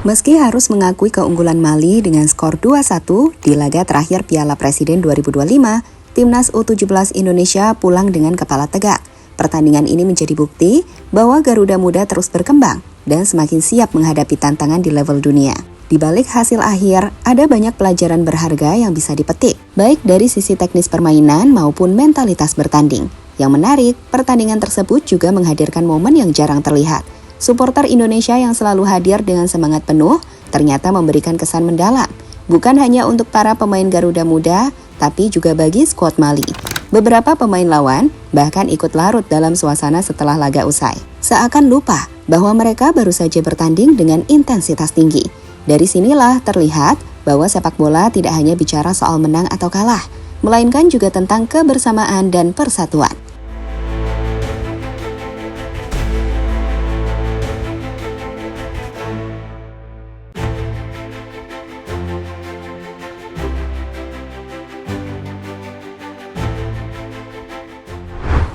Meski harus mengakui keunggulan Mali dengan skor 2-1 di laga terakhir Piala Presiden 2025, Timnas U17 Indonesia pulang dengan kepala tegak. Pertandingan ini menjadi bukti bahwa Garuda Muda terus berkembang dan semakin siap menghadapi tantangan di level dunia. Di balik hasil akhir, ada banyak pelajaran berharga yang bisa dipetik, baik dari sisi teknis permainan maupun mentalitas bertanding. Yang menarik, pertandingan tersebut juga menghadirkan momen yang jarang terlihat. Supporter Indonesia yang selalu hadir dengan semangat penuh ternyata memberikan kesan mendalam, bukan hanya untuk para pemain Garuda Muda, tapi juga bagi skuad Mali. Beberapa pemain lawan bahkan ikut larut dalam suasana setelah laga usai. Seakan lupa bahwa mereka baru saja bertanding dengan intensitas tinggi. Dari sinilah terlihat bahwa sepak bola tidak hanya bicara soal menang atau kalah, melainkan juga tentang kebersamaan dan persatuan.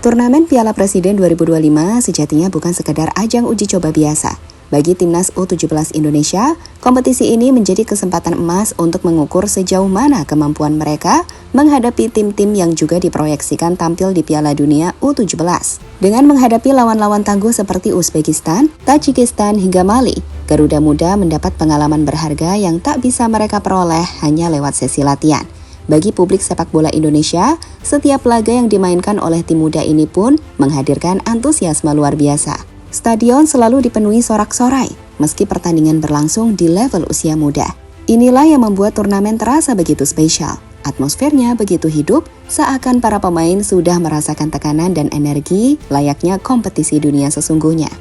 Turnamen Piala Presiden 2025 sejatinya bukan sekedar ajang uji coba biasa. Bagi Timnas U17 Indonesia, kompetisi ini menjadi kesempatan emas untuk mengukur sejauh mana kemampuan mereka menghadapi tim-tim yang juga diproyeksikan tampil di Piala Dunia U17. Dengan menghadapi lawan-lawan tangguh seperti Uzbekistan, Tajikistan hingga Mali, Garuda Muda mendapat pengalaman berharga yang tak bisa mereka peroleh hanya lewat sesi latihan. Bagi publik sepak bola Indonesia, setiap laga yang dimainkan oleh tim muda ini pun menghadirkan antusiasme luar biasa. Stadion selalu dipenuhi sorak-sorai, meski pertandingan berlangsung di level usia muda. Inilah yang membuat turnamen terasa begitu spesial. Atmosfernya begitu hidup, seakan para pemain sudah merasakan tekanan dan energi layaknya kompetisi dunia sesungguhnya.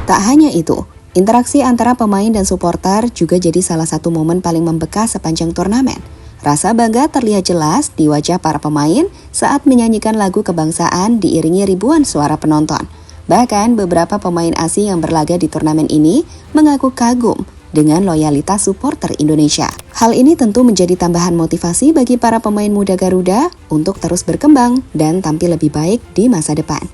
Tak hanya itu, interaksi antara pemain dan supporter juga jadi salah satu momen paling membekas sepanjang turnamen. Rasa bangga terlihat jelas di wajah para pemain saat menyanyikan lagu kebangsaan diiringi ribuan suara penonton. Bahkan beberapa pemain asing yang berlaga di turnamen ini mengaku kagum dengan loyalitas supporter Indonesia. Hal ini tentu menjadi tambahan motivasi bagi para pemain muda Garuda untuk terus berkembang dan tampil lebih baik di masa depan.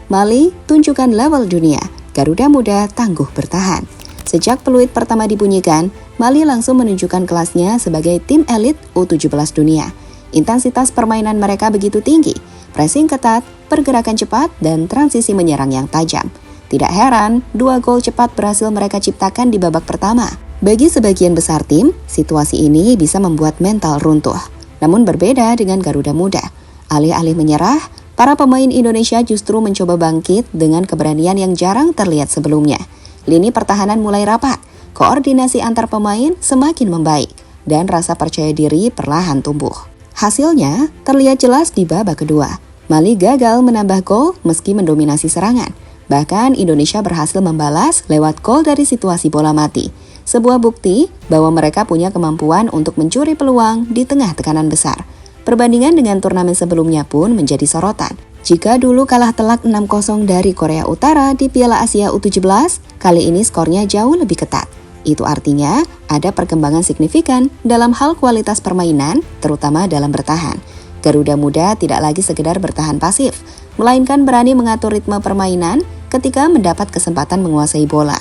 Mali tunjukkan level dunia, Garuda Muda tangguh bertahan. Sejak peluit pertama dibunyikan, Mali langsung menunjukkan kelasnya sebagai tim elit U17 dunia. Intensitas permainan mereka begitu tinggi, pressing ketat, pergerakan cepat, dan transisi menyerang yang tajam. Tidak heran, 2 gol cepat berhasil mereka ciptakan di babak pertama. Bagi sebagian besar tim, situasi ini bisa membuat mental runtuh. Namun berbeda dengan Garuda Muda. Alih-alih menyerah, para pemain Indonesia justru mencoba bangkit dengan keberanian yang jarang terlihat sebelumnya. Lini pertahanan mulai rapat, koordinasi antar pemain semakin membaik, dan rasa percaya diri perlahan tumbuh. Hasilnya terlihat jelas di babak kedua. Mali gagal menambah gol meski mendominasi serangan. Bahkan Indonesia berhasil membalas lewat gol dari situasi bola mati. Sebuah bukti bahwa mereka punya kemampuan untuk mencuri peluang di tengah tekanan besar. Perbandingan dengan turnamen sebelumnya pun menjadi sorotan. Jika dulu kalah telak 6-0 dari Korea Utara di Piala Asia U17, kali ini skornya jauh lebih ketat. Itu artinya ada perkembangan signifikan dalam hal kualitas permainan, terutama dalam bertahan. Garuda Muda tidak lagi sekedar bertahan pasif, melainkan berani mengatur ritme permainan ketika mendapat kesempatan menguasai bola.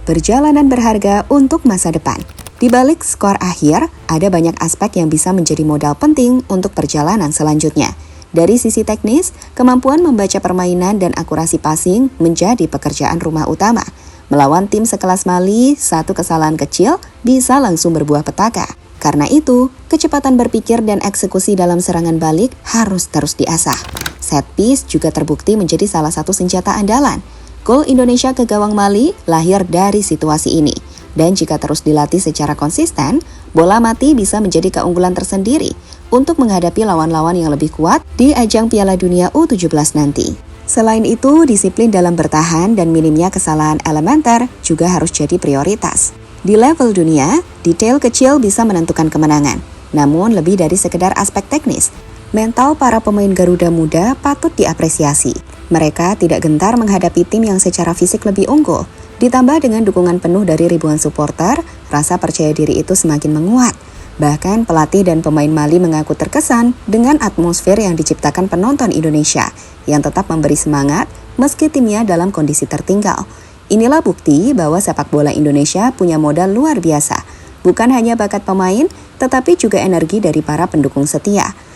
Perjalanan berharga untuk masa depan. Di balik skor akhir, ada banyak aspek yang bisa menjadi modal penting untuk perjalanan selanjutnya. Dari sisi teknis, kemampuan membaca permainan dan akurasi passing menjadi pekerjaan rumah utama. Melawan tim sekelas Mali, satu kesalahan kecil bisa langsung berbuah petaka. Karena itu, kecepatan berpikir dan eksekusi dalam serangan balik harus terus diasah. Set piece juga terbukti menjadi salah satu senjata andalan. Gol Indonesia ke gawang Mali lahir dari situasi ini. Dan jika terus dilatih secara konsisten, bola mati bisa menjadi keunggulan tersendiri untuk menghadapi lawan-lawan yang lebih kuat di ajang Piala Dunia U17 nanti. Selain itu, disiplin dalam bertahan dan minimnya kesalahan elementer juga harus jadi prioritas. Di level dunia, detail kecil bisa menentukan kemenangan. Namun lebih dari sekedar aspek teknis, mental para pemain Garuda Muda patut diapresiasi. Mereka tidak gentar menghadapi tim yang secara fisik lebih unggul. Ditambah dengan dukungan penuh dari ribuan supporter, rasa percaya diri itu semakin menguat. Bahkan pelatih dan pemain Mali mengaku terkesan dengan atmosfer yang diciptakan penonton Indonesia yang tetap memberi semangat meski timnya dalam kondisi tertinggal. Inilah bukti bahwa sepak bola Indonesia punya modal luar biasa. Bukan hanya bakat pemain, tetapi juga energi dari para pendukung setia.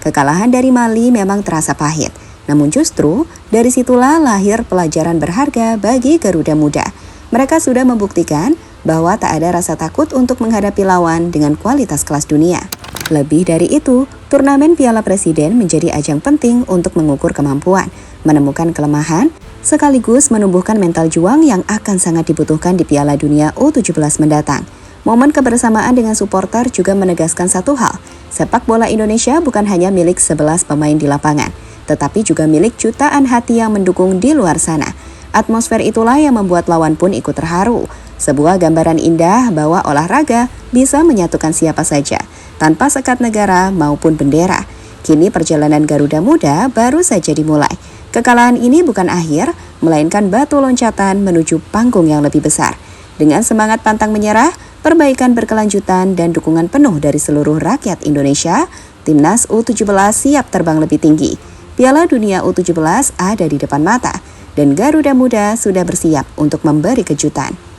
Kekalahan dari Mali memang terasa pahit, namun justru dari situlah lahir pelajaran berharga bagi Garuda Muda. Mereka sudah membuktikan bahwa tak ada rasa takut untuk menghadapi lawan dengan kualitas kelas dunia. Lebih dari itu, turnamen Piala Presiden menjadi ajang penting untuk mengukur kemampuan, menemukan kelemahan, sekaligus menumbuhkan mental juang yang akan sangat dibutuhkan di Piala Dunia U17 mendatang. Momen kebersamaan dengan supporter juga menegaskan satu hal, sepak bola Indonesia bukan hanya milik 11 pemain di lapangan, tetapi juga milik jutaan hati yang mendukung di luar sana. Atmosfer itulah yang membuat lawan pun ikut terharu. Sebuah gambaran indah bahwa olahraga bisa menyatukan siapa saja, tanpa sekat negara maupun bendera. Kini perjalanan Garuda Muda baru saja dimulai. Kekalahan ini bukan akhir, melainkan batu loncatan menuju panggung yang lebih besar. Dengan semangat pantang menyerah, perbaikan berkelanjutan dan dukungan penuh dari seluruh rakyat Indonesia, Timnas U17 siap terbang lebih tinggi. Piala Dunia U17 ada di depan mata, dan Garuda Muda sudah bersiap untuk memberi kejutan.